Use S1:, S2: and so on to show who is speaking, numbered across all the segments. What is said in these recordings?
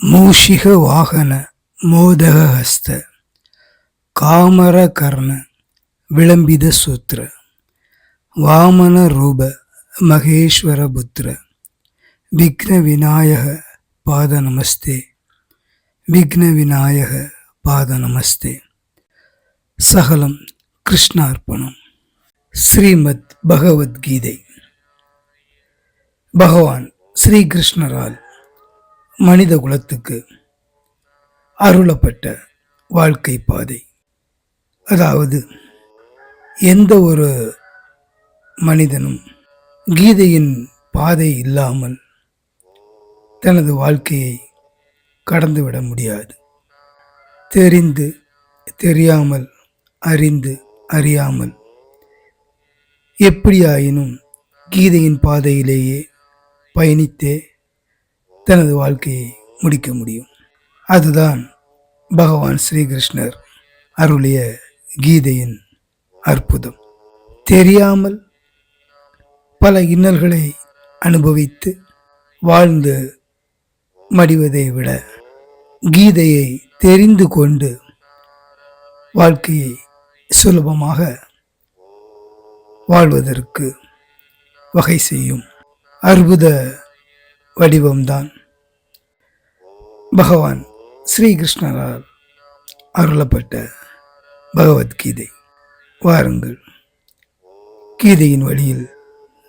S1: மூஷிக வாகன மோதக ஹஸ்த காமர கர்ண விளம்பித சூத்திர வாமன ரூப மகேஸ்வர புத்திர விக்ன விநாயக பாத நமஸ்தே விக்ன விநாயக பாத நமஸ்தே. சகலம் கிருஷ்ணார்ப்பணம். ஸ்ரீமத் பகவத்கீதை. பகவான் ஸ்ரீகிருஷ்ணரால் மனித குலத்துக்கு அருளப்பட்ட வாழ்க்கை பாதை. அதாவது எந்த ஒரு மனிதனும் கீதையின் பாதை இல்லாமல் தனது வாழ்க்கையை கடந்துவிட முடியாது. தெரிந்து தெரியாமல், அறிந்து அறியாமல், எப்படியாயினும் கீதையின் பாதையிலேயே பயணித்தே தனது வாழ்க்கையை முடிக்க முடியும். அதுதான் பகவான் ஸ்ரீகிருஷ்ணர் அருளிய கீதையின் அற்புதம். தெரியாமல் பல இன்னல்களை அனுபவித்து வாழ்ந்து மடிவதை விட கீதையை தெரிந்து கொண்டு வாழ்க்கையை சுலபமாக வாழ்வதற்கு வகை செய்யும் அற்புத வடிவம்தான் பகவான் ஸ்ரீகிருஷ்ணரால் அருளப்பட்ட பகவத்கீதை. வாருங்கள், கீதையின் வழியில்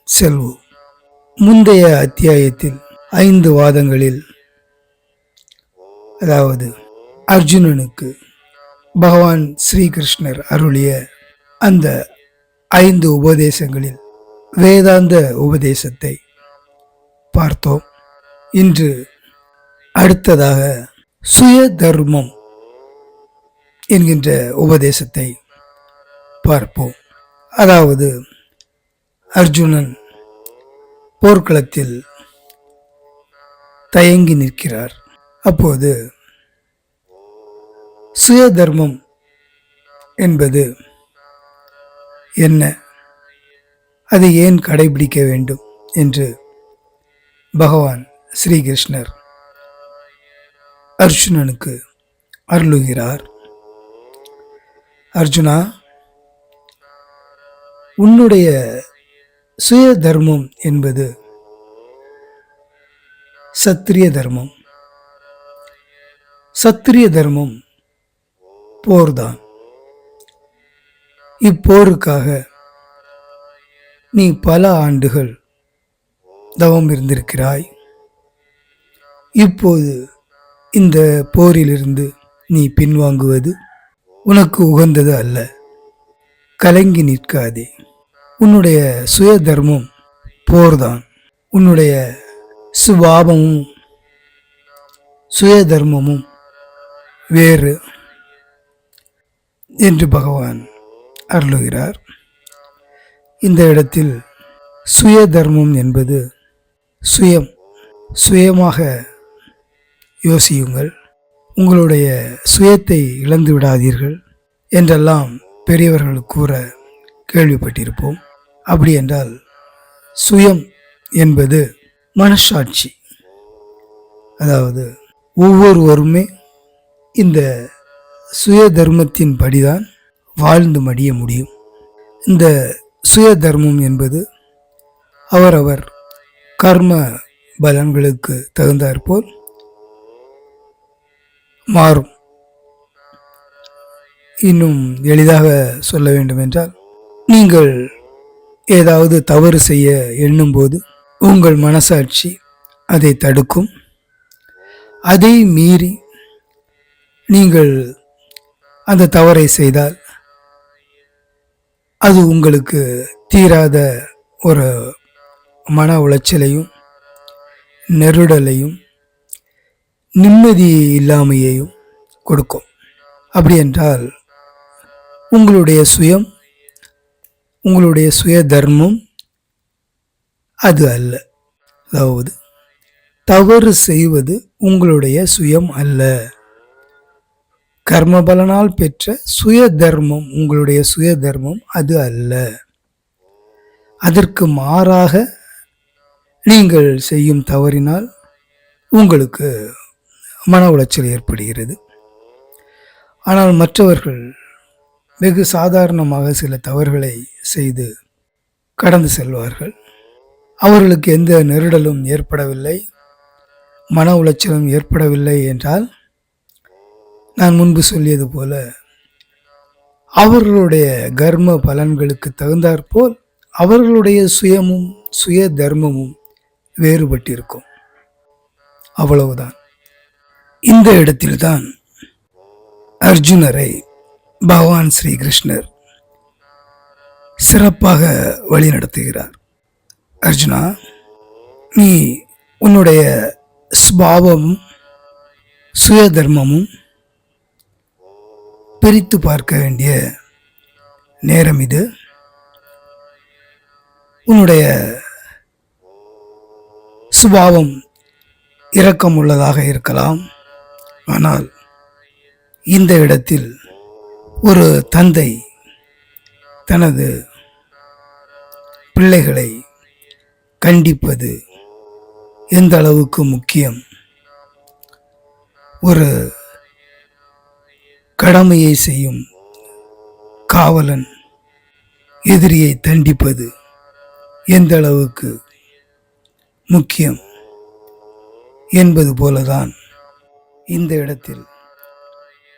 S1: செல்வோம். முந்தைய அத்தியாயத்தில் 5 வாதங்களில், அதாவது அர்ஜுனனுக்கு பகவான் ஸ்ரீகிருஷ்ணர் அருளிய அந்த 5 உபதேசங்களில் வேதாந்த உபதேசத்தை பார்த்தோம். இன்று அடுத்ததாக சுய தர்மம் என்கின்ற உபதேசத்தை பார்ப்போம். அதாவது அர்ஜுனன் போர்க்களத்தில் தயங்கி நிற்கிறார். அப்போது சுய தர்மம் என்பது என்ன, அதை ஏன் கடைபிடிக்க வேண்டும் என்று பகவான் ஸ்ரீகிருஷ்ணர் அர்ஜுனனுக்கு அருளுகிறார். அர்ஜுனா, உன்னுடைய சுய தர்மம் என்பது சத்திரிய தர்மம். சத்திரிய தர்மம் போர்தான். இப்போருக்காக நீ பல ஆண்டுகள் தவம் இருந்திருக்கிறாய். இப்போது இந்த போரிலிருந்து நீ பின்வாங்குவது உனக்கு உகந்தது அல்ல. கலங்கி நிற்காதே. உன்னுடைய சுய தர்மம் போர்தான். உன்னுடைய சுபாவமும் சுய தர்மமும் வேறு என்று பகவான் அருளுகிறார். இந்த இடத்தில் சுய தர்மம் என்பது சுயமாக யோசியுங்கள், உங்களுடைய சுயத்தை இழந்து விடாதீர்கள் என்றெல்லாம் பெரியவர்கள் கூற கேள்விப்பட்டிருப்போம். அப்படி என்றால் சுயம் என்பது மனசாட்சி. அதாவது ஒவ்வொருவருமே இந்த சுய தர்மத்தின் படிதான் வாழ்ந்து மடிய முடியும். இந்த சுய தர்மம் என்பது அவரவர் கர்ம பலன்களுக்கு தகுந்தாற்போல் மாறும். இன்னும் எளிதாக சொல்ல வேண்டுமென்றால், நீங்கள் ஏதாவது தவறு செய்ய எண்ணும்போது உங்கள் மனசாட்சி அதை தடுக்கும். அதை மீறி நீங்கள் அந்த தவறை செய்தால் அது உங்களுக்கு தீராத ஒரு மன உளைச்சலையும் நெருடலையும் நிம்மதி இல்லாமையையும் கொடுக்கும். அப்படி என்றால் உங்களுடைய சுயம், உங்களுடைய சுய தர்மம் அது அல்ல. அதாவது தவறு செய்வது உங்களுடைய சுயம் அல்ல. கர்மபலனால் பெற்ற சுய தர்மம் உங்களுடைய சுய தர்மம் அது அல்ல. அதற்கு மாறாக நீங்கள் செய்யும் தவறினால் உங்களுக்கு மன உளைச்சல் ஏற்படுகிறது. ஆனால் மற்றவர்கள் வெகு சாதாரணமாக சில தவறுகளை செய்து கடந்து செல்வார்கள். அவர்களுக்கு எந்த நெருடலும் ஏற்படவில்லை, மன உளைச்சலும் ஏற்படவில்லை என்றால், நான் முன்பு சொல்லியது போல அவர்களுடைய கர்ம பலன்களுக்கு தகுந்தாற்போல் அவர்களுடைய சுயமும் சுய தர்மமும் வேறுபட்டிருக்கும். அவ்வளவுதான். இந்த இடத்தில்தான் அர்ஜுனரை பகவான் ஸ்ரீகிருஷ்ணர் சிறப்பாக வழிநடத்துகிறார். அர்ஜுனா, நீ உன்னுடைய ஸ்வபாவமும் சுய தர்மமும் பிரித்து பார்க்க வேண்டிய நேரம் இது. உன்னுடைய சுபாவம் இரக்கம் உள்ளதாக இருக்கலாம். ஆனால் இந்த இடத்தில் ஒரு தந்தை தனது பிள்ளைகளை கண்டிப்பது எந்த அளவுக்கு முக்கியம், ஒரு கடமையை செய்யும் காவலன் எதிரியை தண்டிப்பது எந்த அளவுக்கு முக்கியம் என்பது போலதான் இந்த இடத்தில்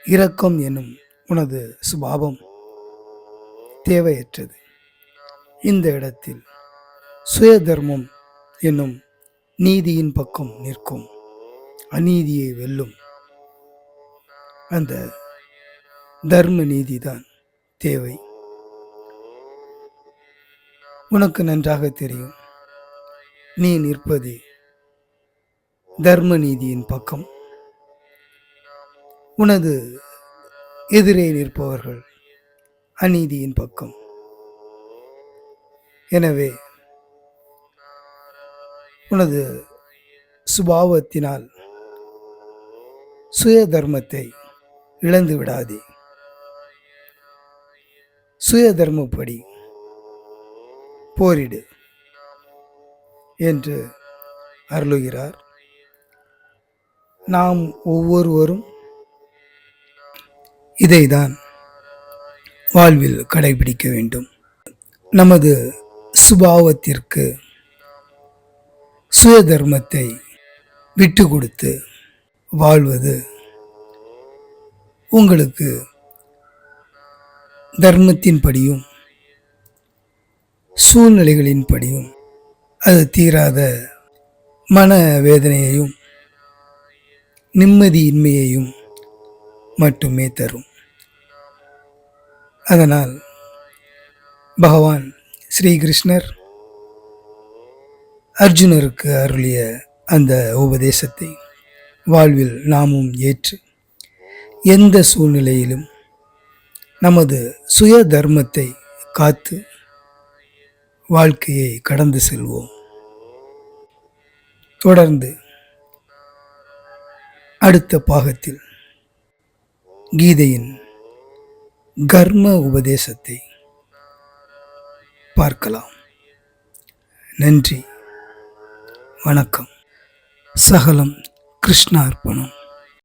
S1: இரக்கம் எனும் உனது சுபாவம் தேவையற்றது. இந்த இடத்தில் சுய தர்மம் என்னும் நீதியின் பக்கம் நிற்கும், அநீதியை வெல்லும் அந்த தர்ம நீதிதான் தேவை. உனக்கு நன்றாக தெரியும், நீ நிற்பது தர்ம நீதியின் பக்கம். உனது எதிரே நிற்பவர்கள் அநீதியின் பக்கம். எனவே உனது சுபாவத்தினால் சுய தர்மத்தை இழந்து விடாதே. சுய தர்மப்படி போரிடு என்று அருளுகிறார். நாம் ஒவ்வொருவரும் இதைதான் வாழ்வில் கடைபிடிக்க வேண்டும். நமது சுபாவத்திற்கு சுய தர்மத்தை விட்டு கொடுத்து வாழ்வது உங்களுக்கு தர்மத்தின்படியும் சூழ்நிலைகளின்படியும் அது தீராத மன வேதனையையும் நிம்மதியின்மையையும் மட்டுமே தரும். அதனால் பகவான் ஸ்ரீகிருஷ்ணர் அர்ஜுனருக்கு அருளிய அந்த உபதேசத்தை வாழ்வில் நாமும் ஏற்று எந்த சூழ்நிலையிலும் நமது சுய தர்மத்தை காத்து வாழ்க்கையை கடந்து செல்வோம். தொடர்ந்து அடுத்த பாகத்தில் கீதையின் கர்ம உபதேசத்தை பார்க்கலாம். நன்றி, வணக்கம். சகலம் கிருஷ்ணார்ப்பணம்.